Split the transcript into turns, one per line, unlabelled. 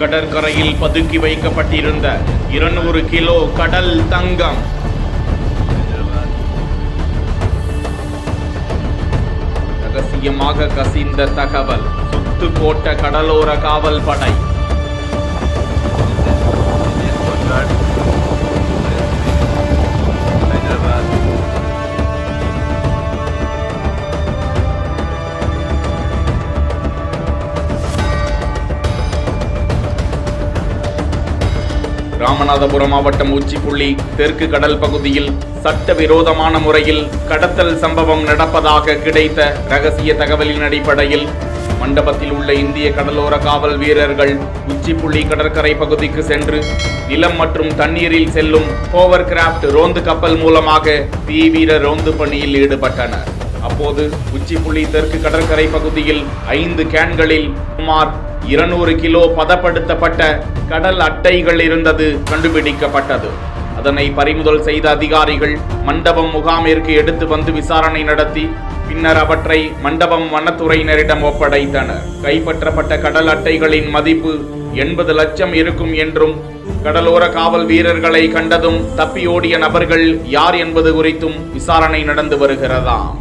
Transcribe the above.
கடற்கரையில் பதுக்கி வைக்கப்பட்டிருந்த 200 கிலோ கடல் தங்கம். ரகசியமாக கசிந்த தகவல். சுத்து போட்ட கடலோர காவல் படை. ராமநாதபுரம் மாவட்டம் உச்சிப்புள்ளி தெற்கு கடல் பகுதியில் சட்டவிரோதமான முறையில் கடத்தல் சம்பவம் நடப்பதாக கிடைத்த ரகசிய தகவலின் அடிப்படையில் மண்டபத்தில் உள்ள இந்திய கடலோர காவல் வீரர்கள் உச்சிப்புள்ளி கடற்கரை பகுதிக்கு சென்று நிலம் மற்றும் தண்ணீரில் செல்லும் ஹோவர் கிராப்ட் ரோந்து கப்பல் மூலமாக தீவிர ரோந்து பணியில் ஈடுபட்டனர். அப்போது உச்சிப்புள்ளி தெற்கு கடற்கரை பகுதியில் 5 கேன்களில் சுமார் 200 கிலோ பதப்படுத்தப்பட்ட கடல் அட்டைகள் இருந்தது கண்டுபிடிக்கப்பட்டது. அதனை பறிமுதல் செய்த அதிகாரிகள் மண்டபம் முகாமிற்கு எடுத்து வந்து விசாரணை நடத்தி பின்னர் அவற்றை மண்டபம் வனத்துறையினரிடம் ஒப்படைத்தனர். கைப்பற்றப்பட்ட கடல் அட்டைகளின் மதிப்பு 80 லட்சம் இருக்கும் என்றும் கடலோர காவல் வீரர்களை கண்டதும் தப்பியோடிய நபர்கள் யார் என்பது குறித்தும் விசாரணை நடந்து வருகிறதாம்.